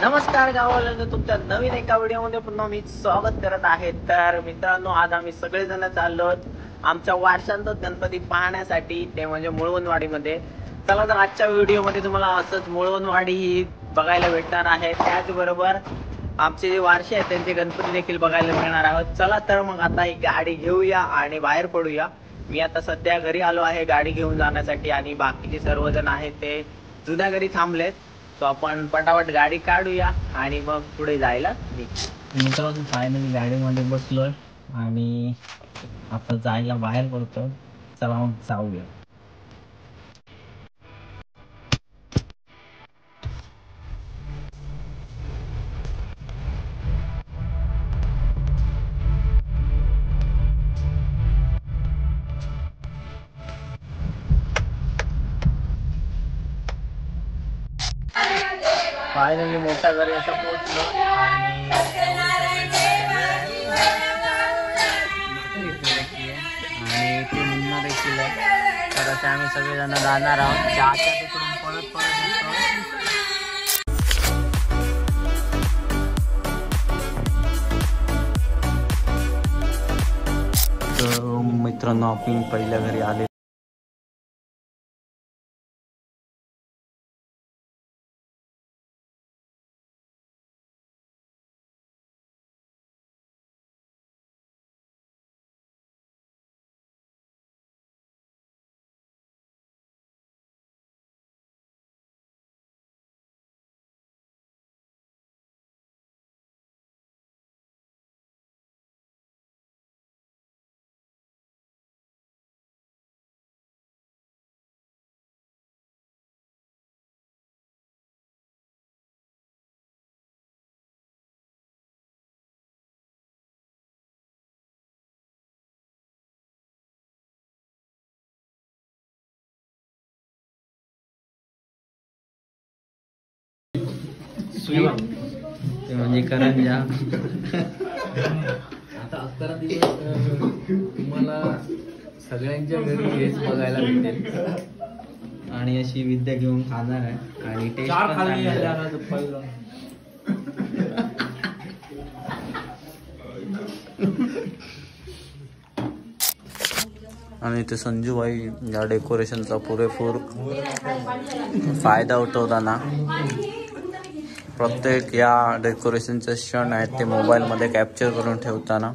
नमस्कार गावाला तुमच्या नवीन एका व्हिडिओमध्ये पुन्हा मी स्वागत करत आहे। तर मित्रांनो, आज आम्ही सगळेजण चाललो आमच्या वारशांचा गणपती पाहण्यासाठी, ते म्हणजे मुळवणवाडीमध्ये। चला तर आजच्या व्हिडिओमध्ये तुम्हाला असंच मुळवणवाडी बघायला भेटणार आहे, त्याचबरोबर आमचे जे वारसे आहेत त्यांचे गणपती देखील बघायला मिळणार आहोत। चला तर मग आता एक गाडी घेऊया आणि बाहेर पडूया। मी आता सध्या घरी आलो आहे गाडी घेऊन जाण्यासाठी, आणि बाकीचे सर्वजण आहेत ते जुन्या घरी थांबलेत। तो आपण पटापट गाडी काढूया आणि मग पुढे जायला मित्रांनो फायनली गाडीमध्ये बसलोय आणि आता जायला बाहेर पडतो। चला मग जाऊया। फायनली मोठ्या घरी असं पोहोचलो आणि ते म्हणणार देखील आहे। तर असे आम्ही सगळेजण जाणार आहोत। चहाच्या तिकडून पळत येतो। तर मित्रांनो, आपण पहिल्या घरी आले। ते म्हणजे करंजा। आता 11 दिवस तुम्हाला सगळ्यांच्या घरी हेच बघायला भेटेल आणि अशी विद्या घेऊन खाणार आहे आणि टेस्ट पण चांगली आहे। आणि ते संजूभाई या डेकोरेशनचा पुरेपूर फायदा उठवताना प्रत्येक या डेकोरेशनचे क्षण आहेत ते मोबाईलमध्ये कॅप्चर करून ठेवताना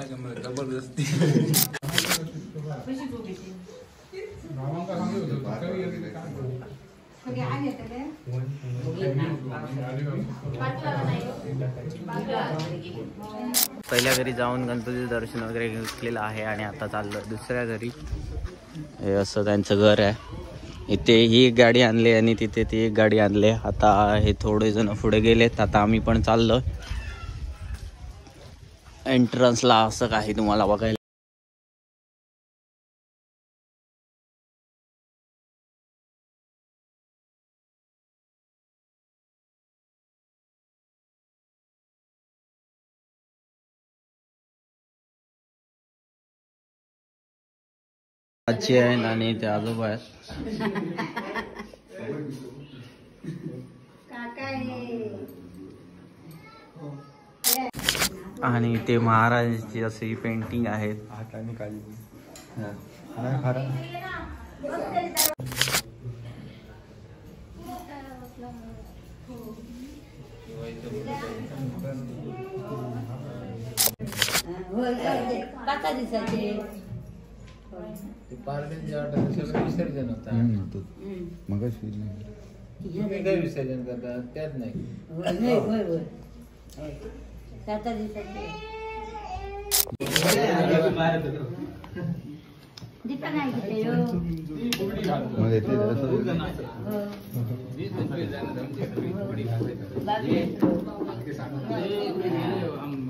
जबरदस्ती पहिल्या घरी जाऊन गणपतीचं दर्शन वगैरे घेतलेलं आहे आणि आता चाललो दुसऱ्या घरी। हे असं त्यांचं घर आहे। इथे ही एक गाडी आणली आणि तिथे ती एक गाडी आणली। आता हे थोडे जण पुढे गेलेत, आता आम्ही पण चाललो एंट्रन्सला। असं काही तुम्हाला बघायला आजी आहे आणि ते आजोबा आहेत। आणि ते महाराजांची अशी पेंटिंग आहेत। विसर्जन होता मग विसर्जन करतात त्यात नाही।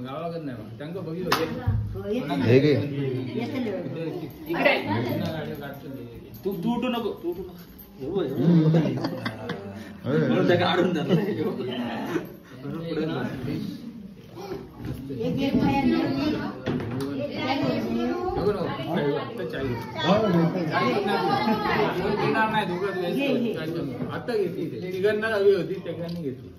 गावाकडे नाही त्यांना तू उठू नको आता घेतली तिघांना हवी होती, त्याच्याने घेतली.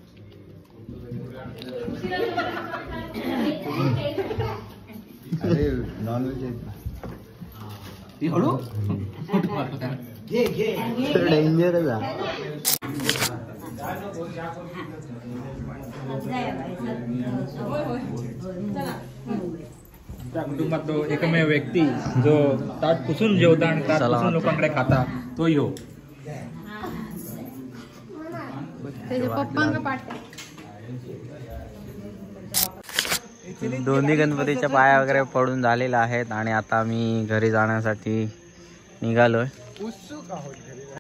अरे नॉनव्हेज डेंजरच त्या कुटुंबात तो एकमेव व्यक्ती जो ताट पुसून जेवता आणि ताट पुसून लोकांकडे खाता तो ह्यो. दोन्ही गणपतीच्या पाया वगैरे पडून झालेल्या आहेत आणि आता मी घरी जाण्यासाठी निघालोय.